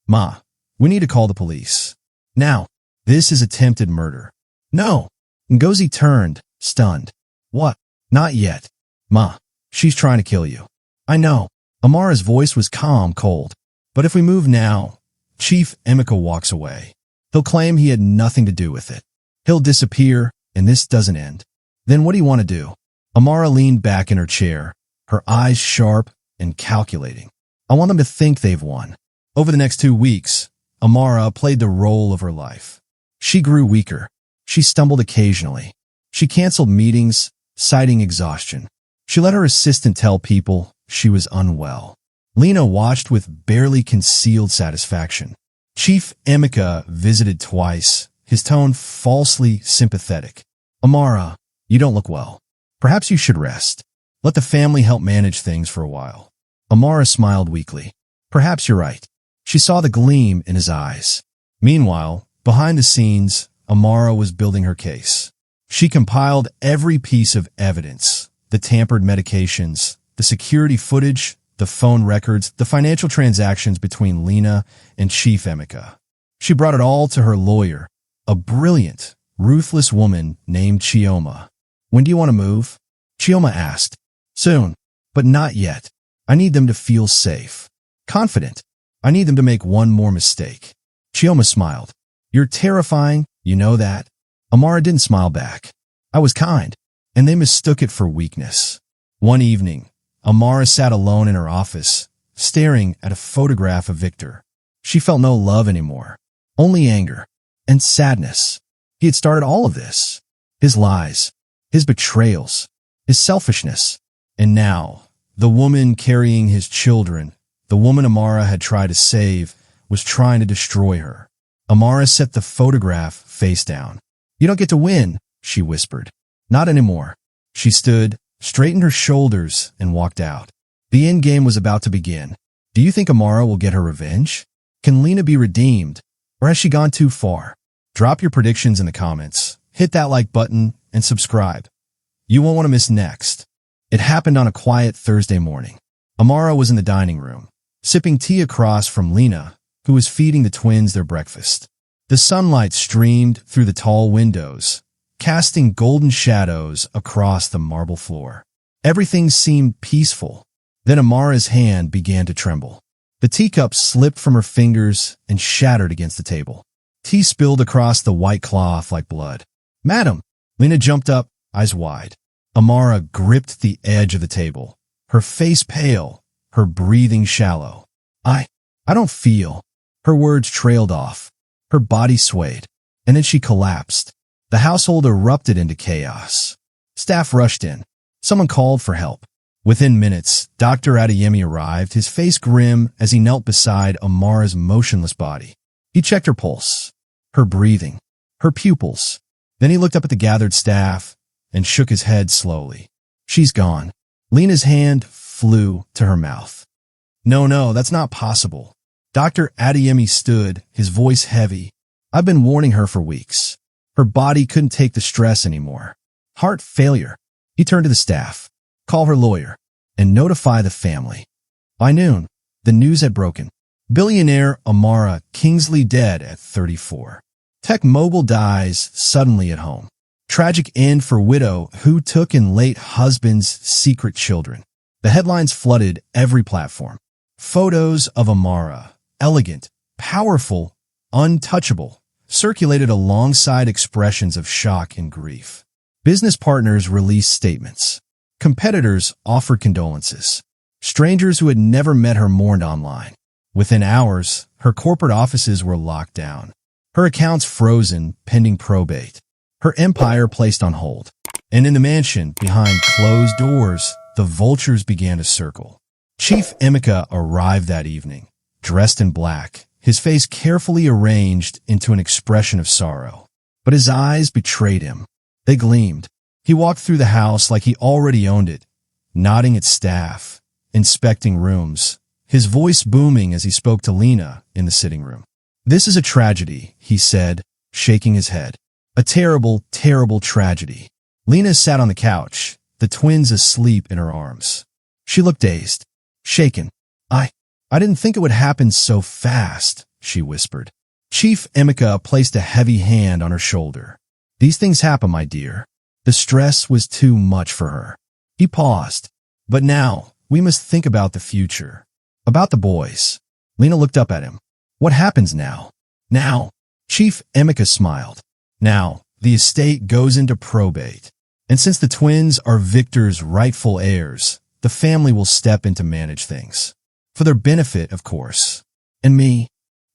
Ma, we need to call the police. Now, this is attempted murder. No. Ngozi turned, stunned. What? Not yet. Ma, she's trying to kill you. I know. Amara's voice was calm, cold. But if we move now, Chief Emeka walks away. He'll claim he had nothing to do with it. He'll disappear, and this doesn't end. Then what do you want to do? Amara leaned back in her chair, her eyes sharp and calculating. I want them to think they've won. Over the next 2 weeks, Amara played the role of her life. She grew weaker. She stumbled occasionally. She canceled meetings, citing exhaustion. She let her assistant tell people she was unwell. Lina watched with barely concealed satisfaction. Chief Emeka visited twice, his tone falsely sympathetic. Amara, you don't look well. Perhaps you should rest. Let the family help manage things for a while. Amara smiled weakly. Perhaps you're right. She saw the gleam in his eyes. Meanwhile, behind the scenes, Amara was building her case. She compiled every piece of evidence, the tampered medications, the security footage, the phone records, the financial transactions between Lina and Chief Emeka. She brought it all to her lawyer, a brilliant, ruthless woman named Chioma. When do you want to move? Chioma asked. Soon, but not yet. I need them to feel safe, confident. I need them to make one more mistake. Chioma smiled. You're terrifying, you know that? Amara didn't smile back. I was kind, and they mistook it for weakness. One evening, Amara sat alone in her office, staring at a photograph of Victor. She felt no love anymore, only anger and sadness. He had started all of this. His lies, his betrayals, his selfishness. And now, the woman carrying his children, the woman Amara had tried to save, was trying to destroy her. Amara set the photograph face down. You don't get to win, she whispered. Not anymore. She stood, straightened her shoulders, and walked out. The end game was about to begin. Do you think Amara will get her revenge? Can Lina be redeemed? Or has she gone too far? Drop your predictions in the comments, hit that like button, and subscribe. You won't want to miss next. It happened on a quiet Thursday morning. Amara was in the dining room, sipping tea across from Lina, who was feeding the twins their breakfast. The sunlight streamed through the tall windows, casting golden shadows across the marble floor. Everything seemed peaceful. Then Amara's hand began to tremble. The teacup slipped from her fingers and shattered against the table. Tea spilled across the white cloth like blood. Madam! Lina jumped up, eyes wide. Amara gripped the edge of the table, her face pale, her breathing shallow. I don't feel. Her words trailed off. Her body swayed, and then she collapsed. The household erupted into chaos. Staff rushed in. Someone called for help. Within minutes, Dr. Adeyemi arrived, his face grim as he knelt beside Amara's motionless body. He checked her pulse, her breathing, her pupils. Then he looked up at the gathered staff and shook his head slowly. She's gone. Lina's hand flew to her mouth. No, that's not possible. Dr. Adeyemi stood, his voice heavy. I've been warning her for weeks. Her body couldn't take the stress anymore. Heart failure. He turned to the staff. Call her lawyer and notify the family. By noon, the news had broken. Billionaire Amara Kingsley dead at 34. Tech mogul dies suddenly at home. Tragic end for widow who took in late husband's secret children. The headlines flooded every platform. Photos of Amara, elegant, powerful, untouchable, circulated alongside expressions of shock and grief. Business partners released statements. Competitors offered condolences. Strangers who had never met her mourned online. Within hours, her corporate offices were locked down. Her accounts frozen pending probate. Her empire placed on hold. And in the mansion, behind closed doors, the vultures began to circle. Chief Emeka arrived that evening, dressed in black, his face carefully arranged into an expression of sorrow. But his eyes betrayed him. They gleamed. He walked through the house like he already owned it, nodding at staff, inspecting rooms, his voice booming as he spoke to Lina in the sitting room. "This is a tragedy," he said, shaking his head. "A terrible, terrible tragedy." Lina sat on the couch, the twins asleep in her arms. She looked dazed, shaken. I didn't think it would happen so fast," she whispered. Chief Emeka placed a heavy hand on her shoulder. "These things happen, my dear." The stress was too much for her. He paused. "But now, we must think about the future. About the boys." Lina looked up at him. "What happens now?" "Now," Chief Emeka smiled. "Now, the estate goes into probate. And since the twins are Victor's rightful heirs, the family will step in to manage things. For their benefit, of course. And me,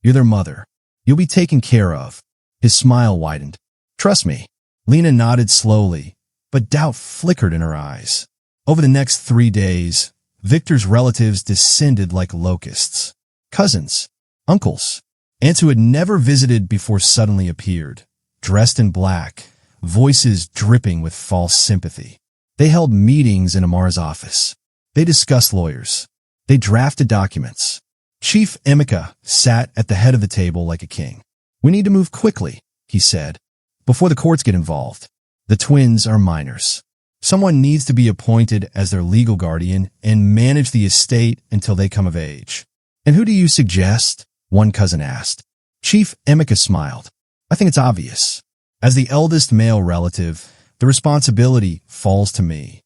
you're their mother. You'll be taken care of." His smile widened. "Trust me." Lina nodded slowly, but doubt flickered in her eyes. Over the next 3 days, Victor's relatives descended like locusts. Cousins, uncles, aunts who had never visited before suddenly appeared, dressed in black, voices dripping with false sympathy. They held meetings in Amara's office. They discussed lawyers. They drafted documents. Chief Emeka sat at the head of the table like a king. "We need to move quickly," he said, "before the courts get involved. The twins are minors. Someone needs to be appointed as their legal guardian and manage the estate until they come of age." "And who do you suggest?" one cousin asked. Chief Emeka smiled. "I think it's obvious. As the eldest male relative, the responsibility falls to me."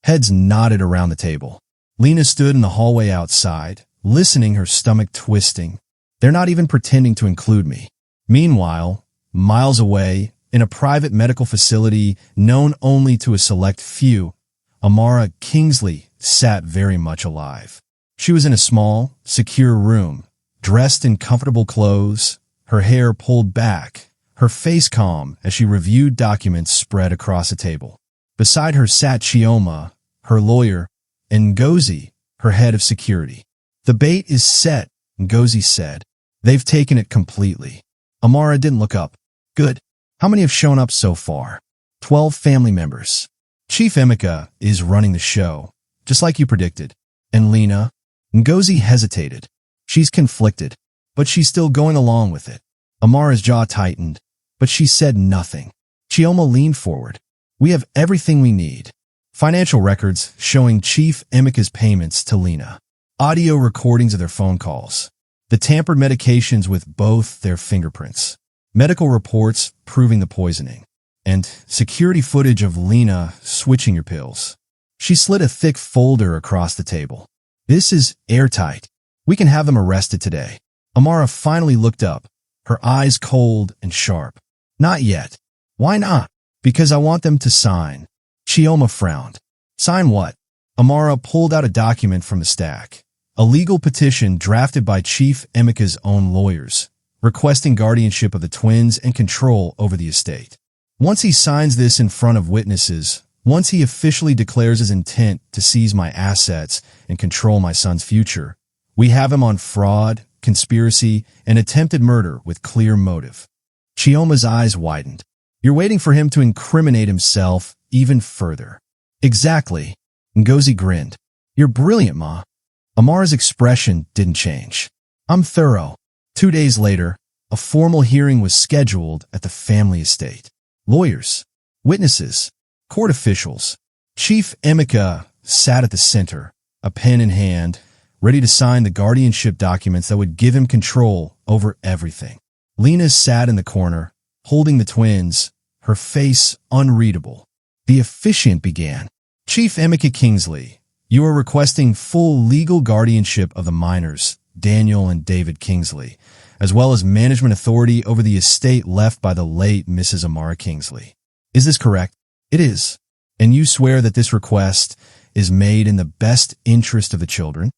Heads nodded around the table. Lina stood in the hallway outside, listening, her stomach twisting. "They're not even pretending to include me." Meanwhile, miles away, in a private medical facility known only to a select few, Amara Kingsley sat very much alive. She was in a small, secure room, dressed in comfortable clothes, her hair pulled back, her face calm as she reviewed documents spread across a table. Beside her sat Chioma, her lawyer, and Ngozi, her head of security. "The bait is set," Ngozi said. "They've taken it completely." Amara didn't look up. "Good. How many have shown up so far?" 12 family members. "Chief Emeka is running the show, just like you predicted." "And Lina?" Ngozi hesitated. "She's conflicted, but she's still going along with it." Amara's jaw tightened, but she said nothing. Chioma leaned forward. "We have everything we need. Financial records showing Chief Emeka's payments to Lina. Audio recordings of their phone calls. The tampered medications with both their fingerprints. Medical reports proving the poisoning. And security footage of Lina switching your pills." She slid a thick folder across the table. "This is airtight. We can have them arrested today." Amara finally looked up, her eyes cold and sharp. "Not yet." "Why not?" "Because I want them to sign." Chioma frowned. "Sign what?" Amara pulled out a document from the stack. A legal petition drafted by Chief Emeka's own lawyers, requesting guardianship of the twins and control over the estate. "Once he signs this in front of witnesses, once he officially declares his intent to seize my assets and control my son's future, we have him on fraud, conspiracy, and attempted murder with clear motive." Chioma's eyes widened. "You're waiting for him to incriminate himself even further." "Exactly." Ngozi grinned. "You're brilliant, Ma." Amara's expression didn't change. "I'm thorough." 2 days later, a formal hearing was scheduled at the family estate. Lawyers, witnesses, court officials. Chief Emeka sat at the center, a pen in hand, ready to sign the guardianship documents that would give him control over everything. Lina sat in the corner, holding the twins, her face unreadable. The officiant began. "Chief Amara Kingsley, you are requesting full legal guardianship of the minors, Daniel and David Kingsley, as well as management authority over the estate left by the late Mrs. Amara Kingsley. Is this correct?" "It is." "And you swear that this request is made in the best interest of the children?"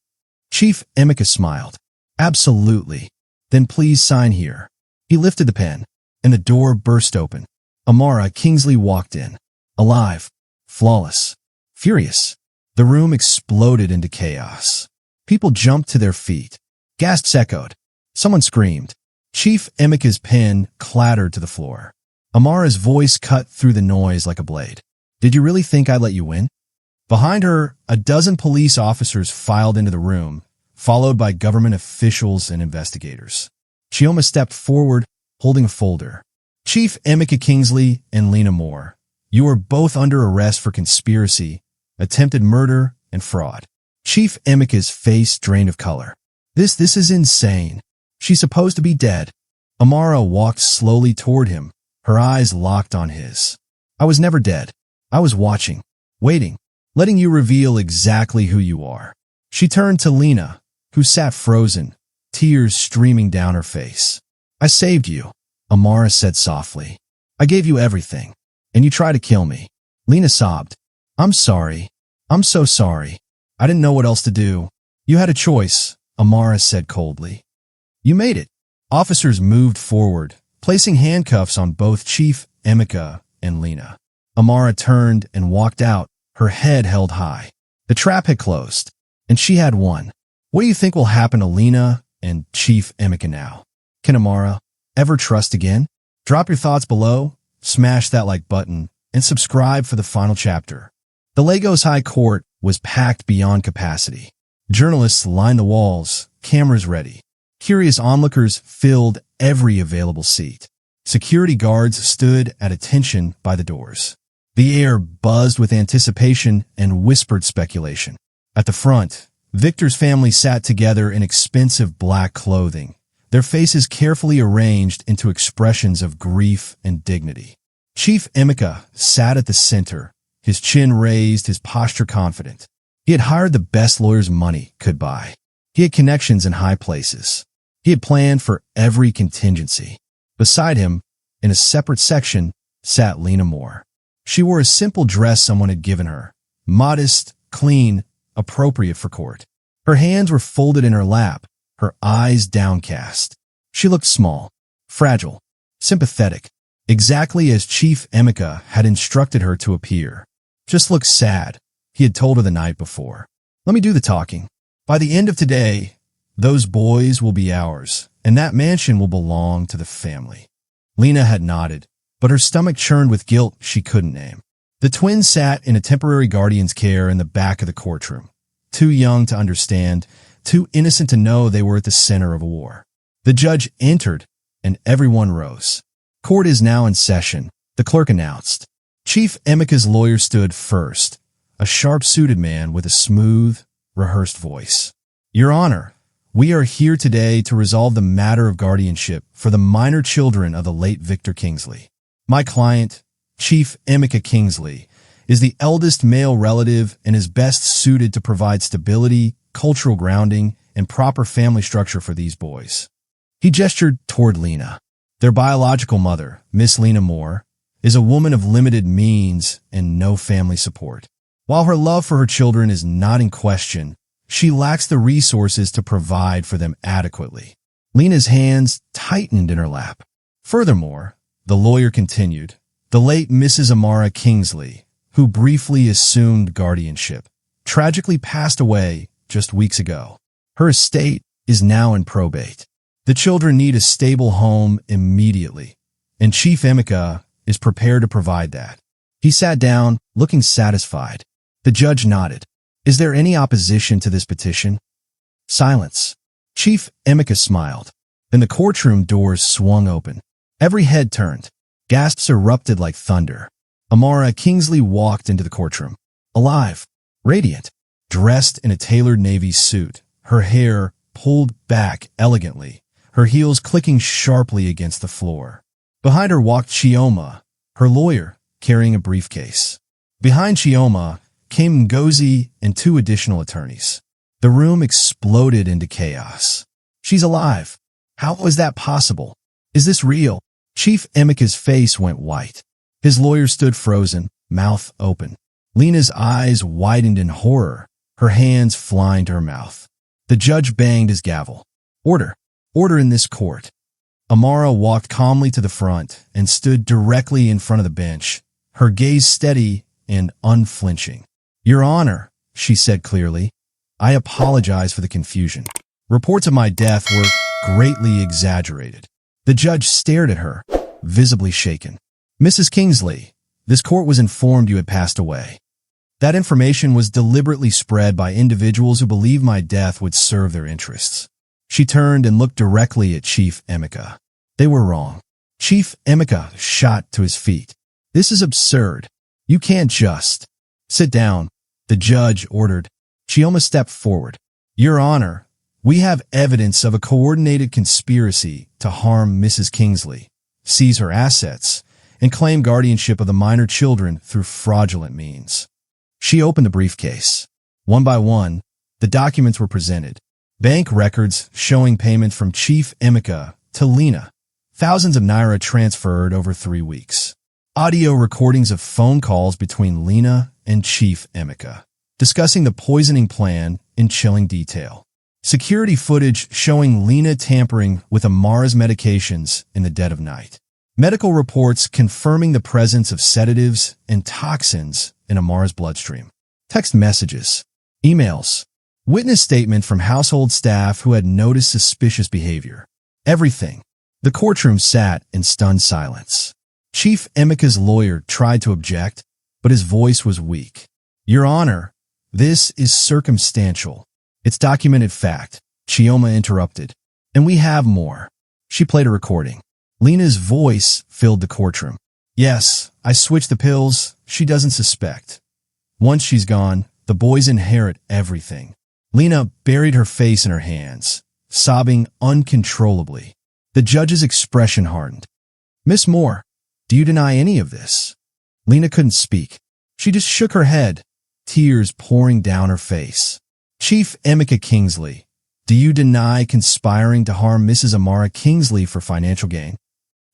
Chief Emeka smiled. Absolutely. Then please sign here. He lifted the pen, and the door burst open. Amara Kingsley walked in. Alive, flawless, furious. The room exploded into chaos. People jumped to their feet. Gasps echoed. Someone screamed. Chief Emeka's pen clattered to the floor. Amara's voice cut through the noise like a blade. Did you really think I'd let you win? Behind her, a dozen police officers filed into the room, followed by government officials and investigators. Chioma stepped forward, holding a folder. Chief Emeka Kingsley and Lina Moore, you are both under arrest for conspiracy, attempted murder, and fraud. Chief Emeka's face drained of color. This is insane. She's supposed to be dead. Amara walked slowly toward him, her eyes locked on his. I was never dead. I was watching, waiting, letting you reveal exactly who you are. She turned to Lina, who sat frozen, tears streaming down her face. I saved you, Amara said softly. I gave you everything, and you tried to kill me. Lina sobbed. I'm sorry. I'm so sorry. I didn't know what else to do. You had a choice, Amara said coldly. You made it. Officers moved forward, placing handcuffs on both Chief Emeka and Lina. Amara turned and walked out, her head held high. The trap had closed, and she had won. What do you think will happen to Lina and Chief Emeka now? Can Amara ever trust again? Drop your thoughts below, smash that like button, and subscribe for the final chapter. The Lagos High Court was packed beyond capacity. Journalists lined the walls, cameras ready. Curious onlookers filled every available seat. Security guards stood at attention by the doors. The air buzzed with anticipation and whispered speculation. At the front, Victor's family sat together in expensive black clothing, their faces carefully arranged into expressions of grief and dignity. Chief Emeka sat at the center, his chin raised, his posture confident. He had hired the best lawyers money could buy. He had connections in high places. He had planned for every contingency. Beside him, in a separate section, sat Lina Moore. She wore a simple dress someone had given her, modest, clean, appropriate for court. Her hands were folded in her lap, her eyes downcast. She looked small, fragile, sympathetic, exactly as Chief Emeka had instructed her to appear. Just look sad, he had told her the night before. Let me do the talking. By the end of today, those boys will be ours, and that mansion will belong to the family. Lina had nodded, but her stomach churned with guilt she couldn't name. The twins sat in a temporary guardian's care in the back of the courtroom, too young to understand, too innocent to know they were at the center of a war. The judge entered, and everyone rose. Court is now in session, the clerk announced. Chief Emeka's lawyer stood first, a sharp-suited man with a smooth, rehearsed voice. Your Honor, we are here today to resolve the matter of guardianship for the minor children of the late Victor Kingsley. My client, Chief Emeka Kingsley, is the eldest male relative and is best suited to provide stability, cultural grounding, and proper family structure for these boys. He gestured toward Lina. Their biological mother, Miss Lina Moore, is a woman of limited means and no family support. While her love for her children is not in question, she lacks the resources to provide for them adequately. Lina's hands tightened in her lap. Furthermore, the lawyer continued, the late Mrs. Amara Kingsley, who briefly assumed guardianship, tragically passed away just weeks ago. Her estate is now in probate. The children need a stable home immediately, and Chief Emeka is prepared to provide that. He sat down, looking satisfied. The judge nodded. Is there any opposition to this petition? Silence. Chief Emeka smiled. Then the courtroom doors swung open. Every head turned. Gasps erupted like thunder. Amara Kingsley walked into the courtroom. Alive, radiant, dressed in a tailored navy suit, her hair pulled back elegantly, her heels clicking sharply against the floor. Behind her walked Chioma, her lawyer, carrying a briefcase. Behind Chioma came Ngozi and two additional attorneys. The room exploded into chaos. She's alive. How is that possible? Is this real? Chief Emeka's face went white. His lawyer stood frozen, mouth open. Lina's eyes widened in horror, her hands flying to her mouth. The judge banged his gavel. Order. Order in this court. Amara walked calmly to the front and stood directly in front of the bench, her gaze steady and unflinching. Your Honor, she said clearly, I apologize for the confusion. Reports of my death were greatly exaggerated. The judge stared at her, visibly shaken. Mrs. Kingsley, this court was informed you had passed away. That information was deliberately spread by individuals who believed my death would serve their interests. She turned and looked directly at Chief Emeka. They were wrong. Chief Emeka shot to his feet. This is absurd. You can't just. Sit down, the judge ordered. Chioma stepped forward. Your Honor, we have evidence of a coordinated conspiracy to harm Mrs. Kingsley, seize her assets, and claim guardianship of the minor children through fraudulent means. She opened the briefcase. One by one, the documents were presented. Bank records showing payment from Chief Emeka to Lina. Thousands of naira transferred over 3 weeks. Audio recordings of phone calls between Lina and Chief Emeka, discussing the poisoning plan in chilling detail. Security footage showing Lina tampering with Amara's medications in the dead of night. Medical reports confirming the presence of sedatives and toxins in Amara's bloodstream. Text messages, emails, witness statement from household staff who had noticed suspicious behavior. Everything. The courtroom sat in stunned silence. Chief Emeka's lawyer tried to object, but his voice was weak. Your Honor, this is circumstantial. It's documented fact, Chioma interrupted. And we have more. She played a recording. Lina's voice filled the courtroom. Yes, I switched the pills. She doesn't suspect. Once she's gone, the boys inherit everything. Lina buried her face in her hands, sobbing uncontrollably. The judge's expression hardened. Miss Moore, do you deny any of this? Lina couldn't speak. She just shook her head, tears pouring down her face. Chief Emeka Kingsley, do you deny conspiring to harm Mrs. Amara Kingsley for financial gain?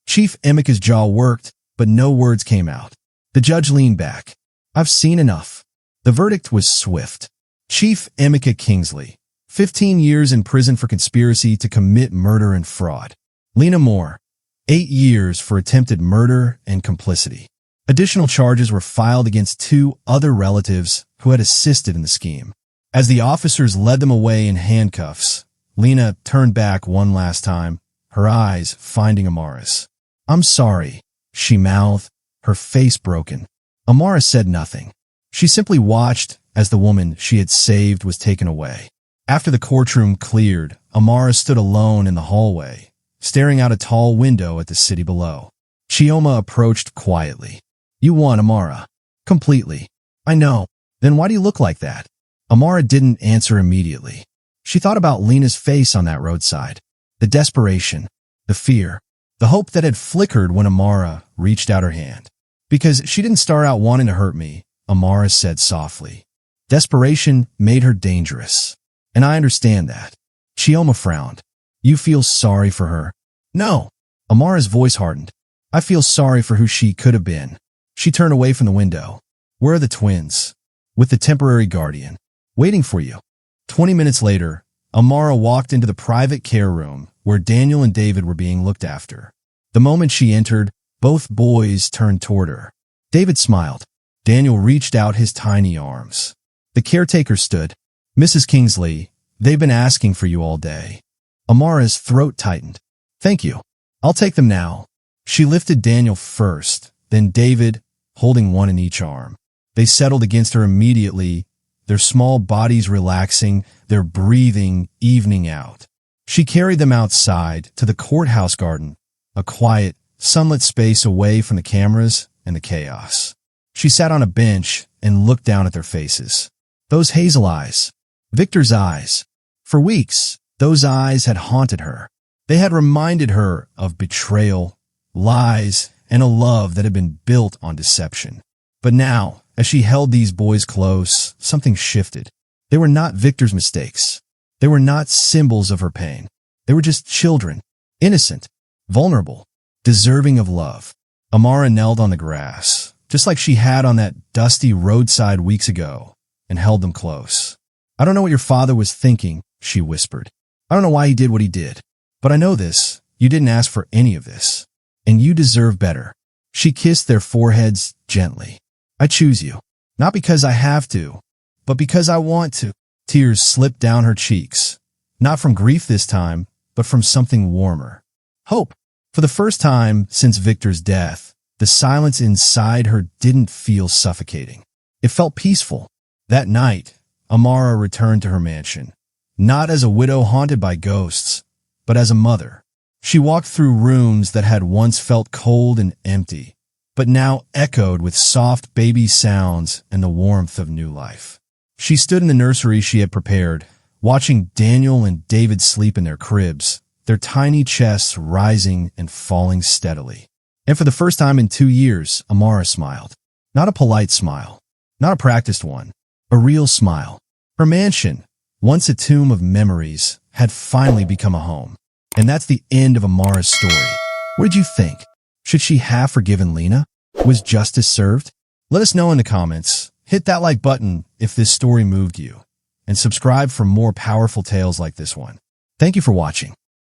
Chief Emeka's jaw worked, but no words came out. The judge leaned back. I've seen enough. The verdict was swift. Chief Emeka Kingsley, 15 years in prison for conspiracy to commit murder and fraud. Lina Moore, 8 years for attempted murder and complicity. Additional charges were filed against 2 other relatives who had assisted in the scheme. As the officers led them away in handcuffs, Lina turned back one last time, her eyes finding Amara's. I'm sorry, she mouthed, her face broken. Amara said nothing. She simply watched as the woman she had saved was taken away. After the courtroom cleared, Amara stood alone in the hallway, staring out a tall window at the city below. Chioma approached quietly. You won, Amara. Completely. I know. Then why do you look like that? Amara didn't answer immediately. She thought about Lina's face on that roadside. The desperation, the fear, the hope that had flickered when Amara reached out her hand. Because she didn't start out wanting to hurt me, Amara said softly. Desperation made her dangerous. And I understand that. Chioma frowned. You feel sorry for her? No. Amara's voice hardened. I feel sorry for who she could have been. She turned away from the window. Where are the twins? With the temporary guardian. Waiting for you. 20 minutes later, Amara walked into the private care room where Daniel and David were being looked after. The moment she entered, both boys turned toward her. David smiled. Daniel reached out his tiny arms. The caretaker stood. Mrs. Kingsley, they've been asking for you all day. Amara's throat tightened. Thank you. I'll take them now. She lifted Daniel first, then David, holding one in each arm. They settled against her immediately, their small bodies relaxing, their breathing evening out. She carried them outside to the courthouse garden, a quiet, sunlit space away from the cameras and the chaos. She sat on a bench and looked down at their faces. Those hazel eyes. Victor's eyes. For weeks, those eyes had haunted her. They had reminded her of betrayal, lies, and a love that had been built on deception. But now, as she held these boys close, something shifted. They were not Victor's mistakes. They were not symbols of her pain. They were just children, innocent, vulnerable, deserving of love. Amara knelt on the grass, just like she had on that dusty roadside weeks ago, and held them close. I don't know what your father was thinking, she whispered. I don't know why he did what he did, but I know this. You didn't ask for any of this, and you deserve better. She kissed their foreheads gently. I choose you, not because I have to, but because I want to. Tears slipped down her cheeks, not from grief this time, but from something warmer. Hope. For the first time since Victor's death, the silence inside her didn't feel suffocating. It felt peaceful. That night, Amara returned to her mansion, not as a widow haunted by ghosts, but as a mother. She walked through rooms that had once felt cold and empty, but now echoed with soft baby sounds and the warmth of new life. She stood in the nursery she had prepared, watching Daniel and David sleep in their cribs, their tiny chests rising and falling steadily. And for the first time in 2 years, Amara smiled. Not a polite smile, not a practiced one, a real smile. Her mansion, once a tomb of memories, had finally become a home. And that's the end of Amara's story. What did you think? Should she have forgiven Lina? Was justice served? Let us know in the comments. Hit that like button if this story moved you, and subscribe for more powerful tales like this one. Thank you for watching.